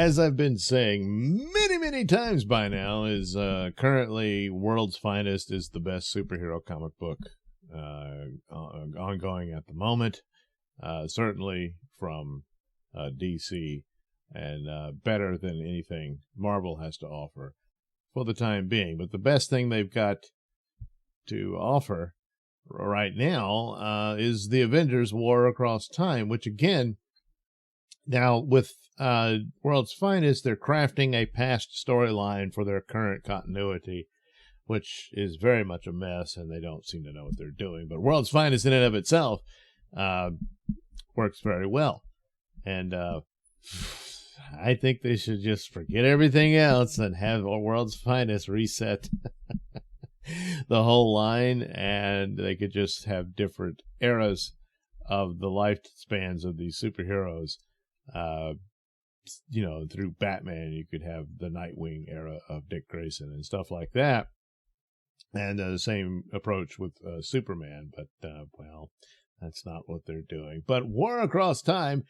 as I've been saying many, many times by now, is currently World's Finest is the best superhero comic book ongoing at the moment. Certainly from DC, and better than anything Marvel has to offer for the time being. But the best thing they've got to offer right now is the Avengers War Across Time, which again, now with World's Finest, they're crafting a past storyline for their current continuity, which is very much a mess, and they don't seem to know what they're doing. But World's Finest in and of itself works very well. And I think they should just forget everything else and have World's Finest reset the whole line, and they could just have different eras of the lifespans of these superheroes. Through Batman, you could have the Nightwing era of Dick Grayson and stuff like that. And the same approach with Superman, but, well, that's not what they're doing. But War Across Time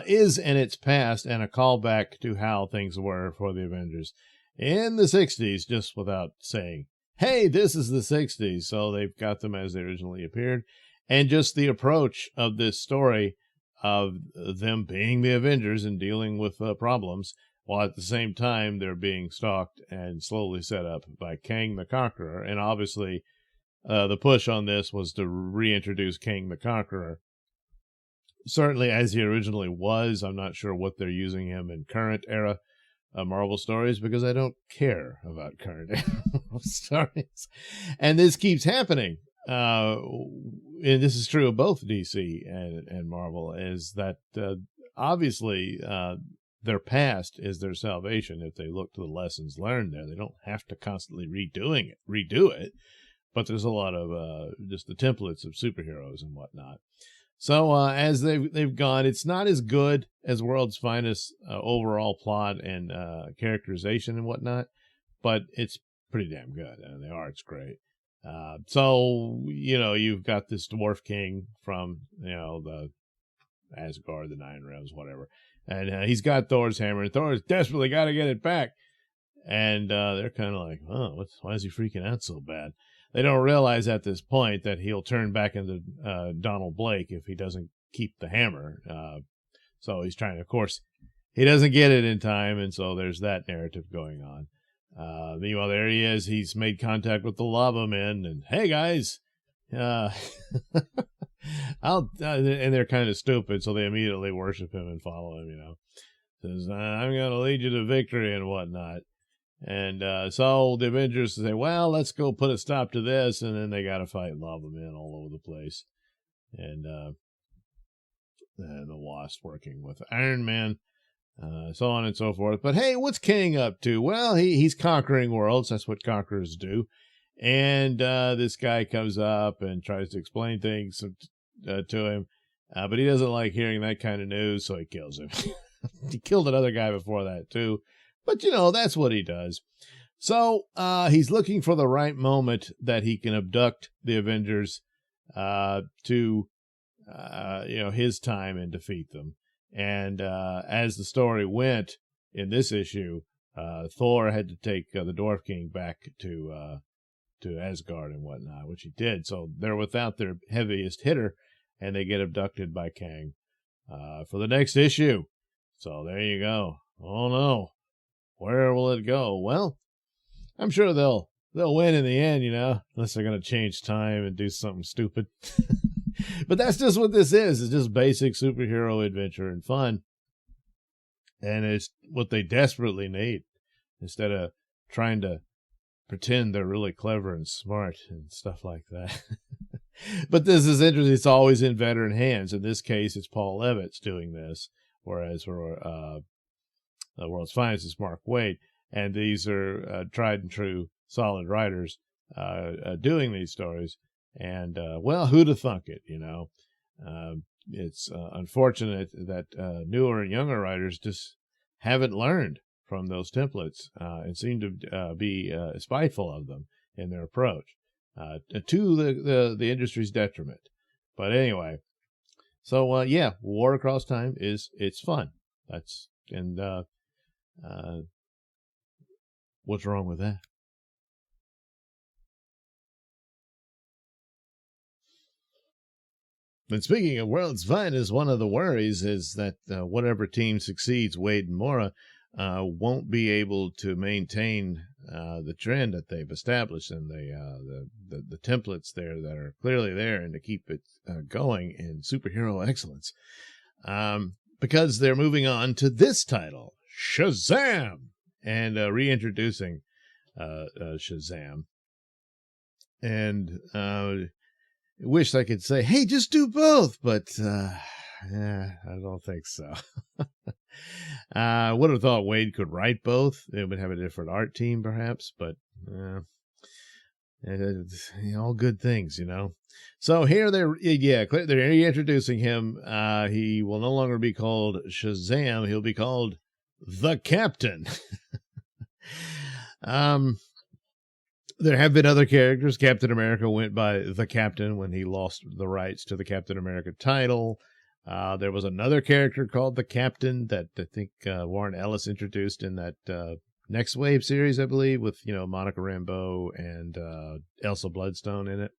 is in its past and a callback to how things were for the Avengers in the 60s, just without saying, hey, this is the 60s. So they've got them as they originally appeared. And just the approach of this story of them being the Avengers and dealing with problems, while at the same time they're being stalked and slowly set up by Kang the Conqueror. And obviously the push on this was to reintroduce Kang the Conqueror, certainly as he originally was. I'm not sure what they're using him in current era Marvel stories, because I don't care about current Marvel stories. And this keeps happening. And this is true of both DC and Marvel, is that obviously their past is their salvation if they look to the lessons learned there. They don't have to constantly redo it, but there's a lot of just the templates of superheroes and whatnot. So as they've gone, it's not as good as World's Finest overall plot and characterization and whatnot, but it's pretty damn good, and the art's great. So, you've got this Dwarf King from, the Asgard, the Nine Realms, whatever. And he's got Thor's hammer, and Thor's desperately got to get it back. And they're kind of like, oh, why is he freaking out so bad? They don't realize at this point that he'll turn back into Donald Blake if he doesn't keep the hammer. So he's trying to, of course, he doesn't get it in time, and so there's that narrative going on. Meanwhile, there he is. He's made contact with the Lava Men, and hey, guys, and they're kind of stupid, so they immediately worship him and follow him. Says, I'm going to lead you to victory and whatnot. And so the Avengers say, well, let's go put a stop to this, and then they got to fight Lava Men all over the place. And the Wasp working with Iron Man. So on and so forth. But hey, what's Kang up to? Well, he's conquering worlds. That's what conquerors do. And this guy comes up and tries to explain things to him, but he doesn't like hearing that kind of news, so he kills him. He killed another guy before that too, but that's what he does. So he's looking for the right moment that he can abduct the Avengers to his time and defeat them. And as the story went in this issue, Thor had to take the Dwarf King back to Asgard and whatnot, which he did. So they're without their heaviest hitter, and they get abducted by Kang for the next issue. So there you go. Oh no, where will it go? Well, I'm sure they'll win in the end, unless they're going to change time and do something stupid. But that's just what this is. It's just basic superhero adventure and fun. And it's what they desperately need, instead of trying to pretend they're really clever and smart and stuff like that. But this is interesting. It's always in veteran hands. In this case, it's Paul Levitz doing this, whereas for World's Finest, it's Mark Waid. And these are tried and true, solid writers doing these stories. And, well, who'd have thunk it, It's unfortunate that newer and younger writers just haven't learned from those templates and seem to be spiteful of them in their approach to the industry's detriment. But anyway, so, War Across Time it's fun. What's wrong with that? And speaking of World's Finest, one of the worries is that whatever team succeeds, Wade and Mora, won't be able to maintain the trend that they've established and the templates there that are clearly there, and to keep it going in superhero excellence, because they're moving on to this title, Shazam, and reintroducing Shazam. And wish I could say, hey, just do both, but yeah, I don't think so. Would have thought Wade could write both. They would have a different art team, perhaps, but all good things, you know. So here they're reintroducing him. He will no longer be called Shazam. He'll be called the Captain. There have been other characters. Captain America went by the Captain when he lost the rights to the Captain America title. There was another character called the Captain that I think Warren Ellis introduced in that Next Wave series, I believe, with Monica Rambeau and Elsa Bloodstone in it.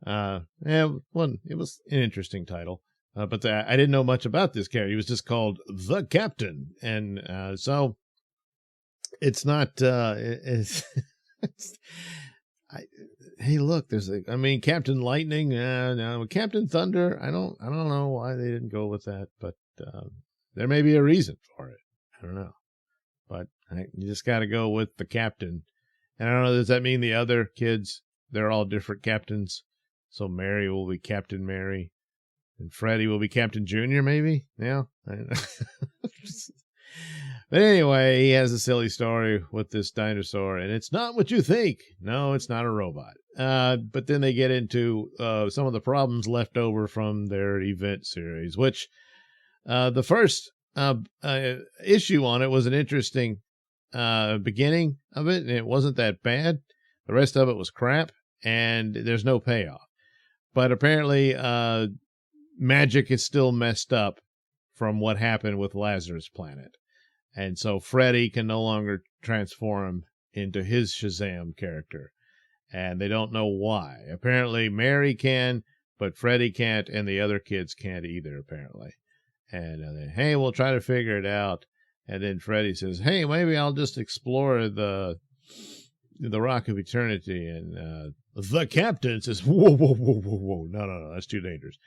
It was an interesting title, but I didn't know much about this character. He was just called the Captain, and so it's not. Hey, look, Captain Lightning. No, Captain Thunder. I don't know why they didn't go with that, but there may be a reason for it. I don't know, but you just got to go with the Captain. And I don't know. Does that mean the other kids? They're all different captains. So Mary will be Captain Mary, and Freddie will be Captain Junior. Maybe. Yeah. But anyway, he has a silly story with this dinosaur, and it's not what you think. No, it's not a robot. But then they get into some of the problems left over from their event series, which the first issue on it was an interesting beginning of it, and it wasn't that bad. The rest of it was crap, and there's no payoff. But apparently, magic is still messed up from what happened with Lazarus Planet. And so Freddy can no longer transform into his Shazam character. And they don't know why. Apparently Mary can, but Freddy can't, and the other kids can't either, apparently. And hey, we'll try to figure it out. And then Freddy says, hey, maybe I'll just explore the Rock of Eternity. And the Captain says, whoa, no, that's too dangerous.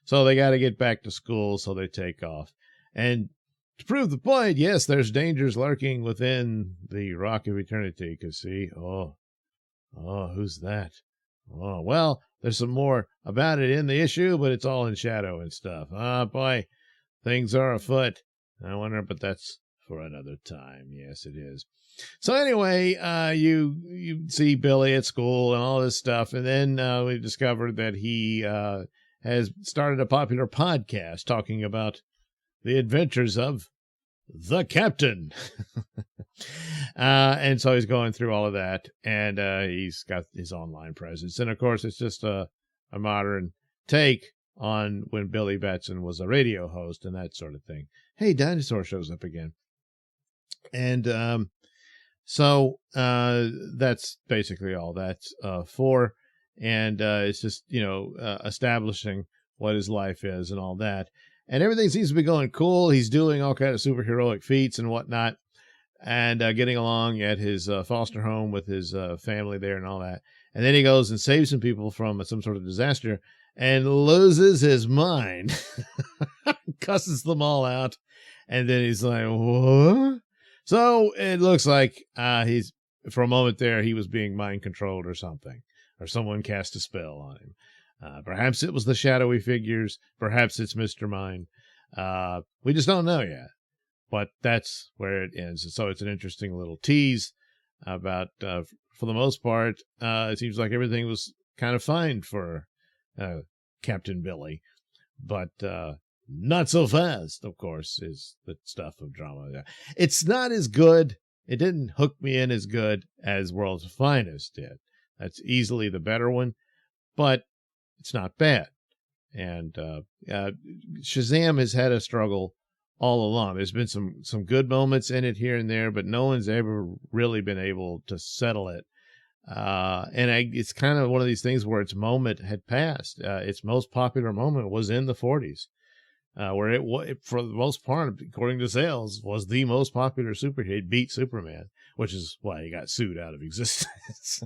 So they got to get back to school, so they take off. And to prove the point, yes, there's dangers lurking within the Rock of Eternity. Because see, who's that? Oh, well, there's some more about it in the issue, but it's all in shadow and stuff. Boy, things are afoot. I wonder, but that's for another time. Yes, it is. So anyway, you see Billy at school and all this stuff, and then we discovered that he has started a popular podcast talking about the adventures of the Captain. And so he's going through all of that, and he's got his online presence. And of course, it's just a modern take on when Billy Batson was a radio host and that sort of thing. Hey, Dinosaur shows up again. And so that's basically all that's for. And it's just, establishing what his life is and all that. And everything seems to be going cool. He's doing all kinds of superheroic feats and whatnot, and getting along at his foster home with his family there and all that. And then he goes and saves some people from some sort of disaster and loses his mind, cusses them all out. And then he's like, what? So it looks like he's, for a moment there, he was being mind controlled or something, or someone cast a spell on him. Perhaps it was the shadowy figures. Perhaps it's Mr. Mind. We just don't know yet. But that's where it ends. And so it's an interesting little tease about, for the most part, it seems like everything was kind of fine for Captain Billy. But not so fast, of course, is the stuff of drama. It's not as good. It didn't hook me in as good as World's Finest did. That's easily the better one. But it's not bad. And Shazam has had a struggle all along. There's been some good moments in it here and there, but no one's ever really been able to settle it. It's kind of one of these things where its moment had passed. Its most popular moment was in the 40s, where it, for the most part, according to sales, was the most popular superhero. It beat Superman, which is why he got sued out of existence.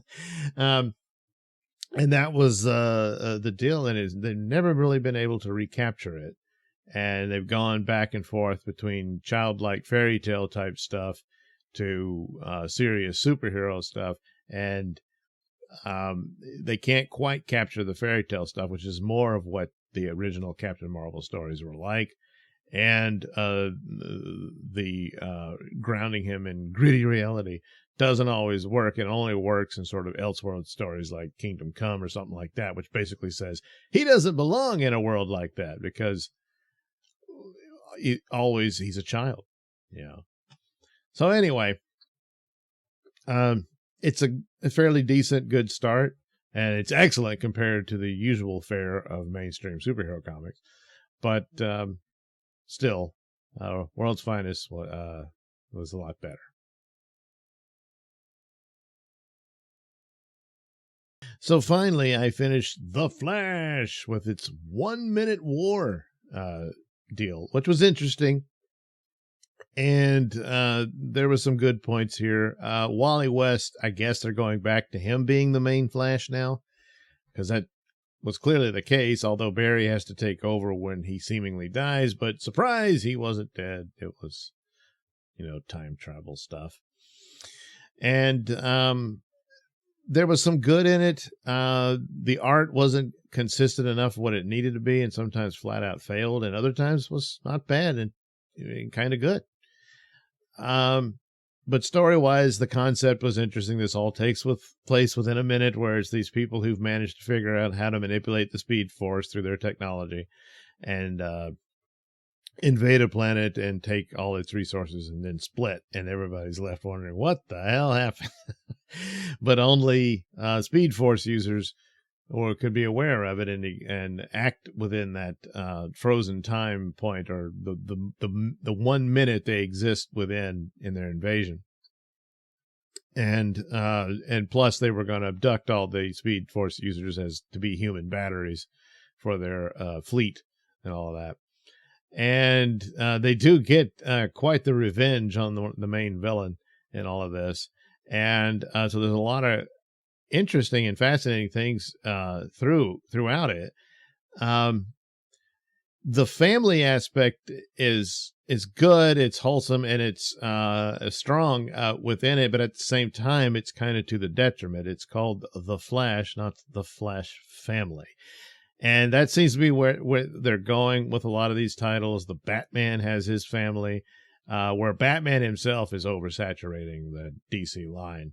And that was the deal. And they've never really been able to recapture it. And they've gone back and forth between childlike fairy tale type stuff to serious superhero stuff. And they can't quite capture the fairy tale stuff, which is more of what the original Captain Marvel stories were like. And the grounding him in gritty reality doesn't always work. It only works in sort of Elseworld stories like Kingdom Come or something like that, which basically says he doesn't belong in a world like that because he's a child, you know. So anyway, it's a fairly decent, good start, and it's excellent compared to the usual fare of mainstream superhero comics. But still, World's Finest was a lot better. So finally, I finished The Flash with its 1 minute war deal, which was interesting. And there were some good points here. Wally West, I guess they're going back to him being the main Flash now, because that was clearly the case, although Barry has to take over when he seemingly dies. But surprise, he wasn't dead. It was, time travel stuff. And there was some good in it. The art wasn't consistent enough what it needed to be, and sometimes flat out failed, and other times was not bad and kind of good. But story-wise, the concept was interesting. This all takes place within a minute, where it's these people who've managed to figure out how to manipulate the Speed Force through their technology and invade a planet and take all its resources and then split, and everybody's left wondering what the hell happened. But only Speed Force users could be aware of it and act within that frozen time point, or the 1 minute they exist within in their invasion. And plus they were going to abduct all the Speed Force users as to be human batteries for their fleet and all of that. And they do get quite the revenge on the main villain in all of this. And so there's a lot of interesting and fascinating things throughout it. The family aspect is good, it's wholesome, and it's strong within it, but at the same time, it's kind of to the detriment. It's called The Flash, not The Flash Family. And that seems to be where they're going with a lot of these titles. The Batman has his family, where Batman himself is oversaturating the DC line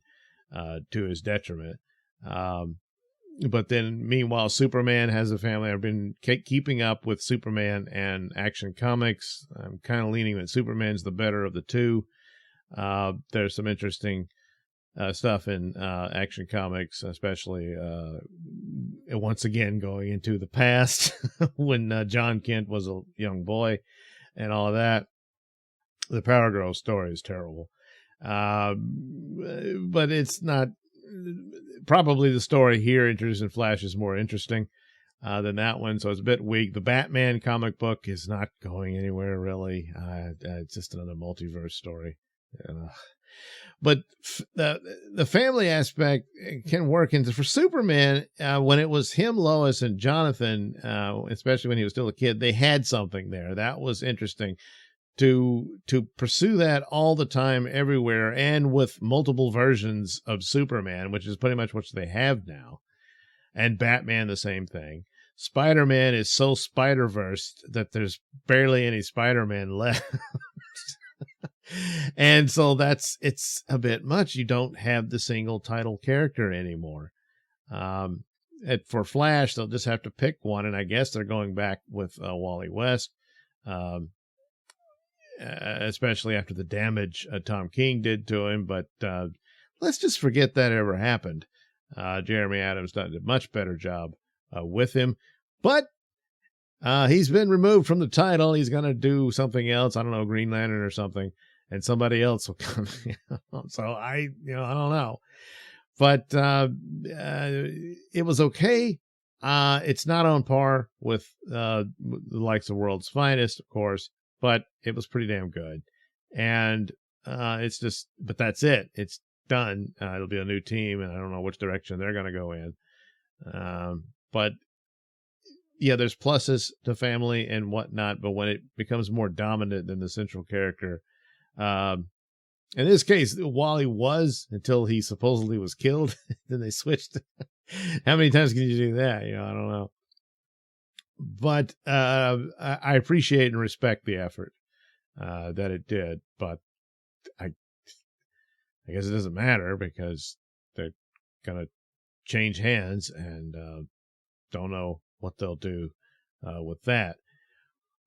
to his detriment. But then, meanwhile, Superman has a family. I've been keeping up with Superman and Action Comics. I'm kind of leaning that Superman's the better of the two. There's some interesting stuff in Action Comics, especially once again going into the past when John Kent was a young boy and all of that. The Power Girl story is terrible. But it's not... Probably the story here introducing Flash is more interesting than that one, so it's a bit weak. The Batman comic book is not going anywhere, really. It's just another multiverse story. But the family aspect can work into for Superman. When it was him, Lois, and Jonathan, especially when he was still a kid, they had something there. That was interesting. To pursue that all the time, everywhere, and with multiple versions of Superman, which is pretty much what they have now, and Batman, the same thing. Spider-Man is so Spider-Versed that there's barely any Spider-Man left. And so it's a bit much. You don't have the single title character anymore. For Flash, they'll just have to pick one, and I guess they're going back with Wally West. Especially after the damage Tom King did to him. But let's just forget that ever happened. Jeremy Adams did a much better job with him. But He's been removed from the title. He's going to do something else. I don't know, Green Lantern or something. And somebody else will come. So I don't know. But it was okay. It's not on par with the likes of World's Finest, of course, but it was pretty damn good. And it's just, but that's it. It's done. It'll be a new team, and I don't know which direction they're going to go in. But yeah, there's pluses to family and whatnot, but when it becomes more dominant than the central character, in this case, Wally was until he supposedly was killed. Then they switched. How many times can you do that? I don't know. But I appreciate and respect the effort that it did. But I guess it doesn't matter because they're gonna change hands, and don't know what they'll do with that.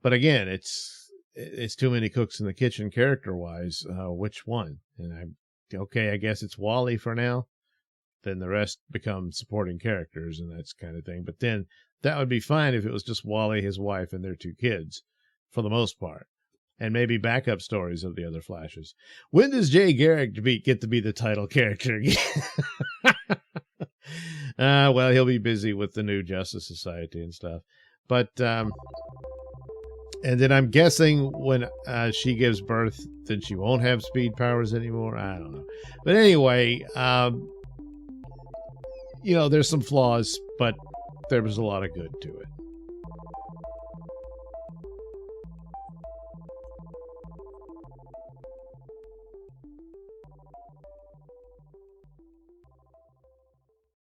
But again, it's too many cooks in the kitchen character wise. Which one? And I guess it's Wally for now. Then the rest become supporting characters and that's kind of thing. But then that would be fine if it was just Wally, his wife, and their 2 kids for the most part. And maybe backup stories of the other Flashes. When does Jay Garrick get to be the title character again? Well, he'll be busy with the new Justice Society and stuff. But, and then I'm guessing when she gives birth, then she won't have speed powers anymore. I don't know. But anyway, there's some flaws, but there was a lot of good to it.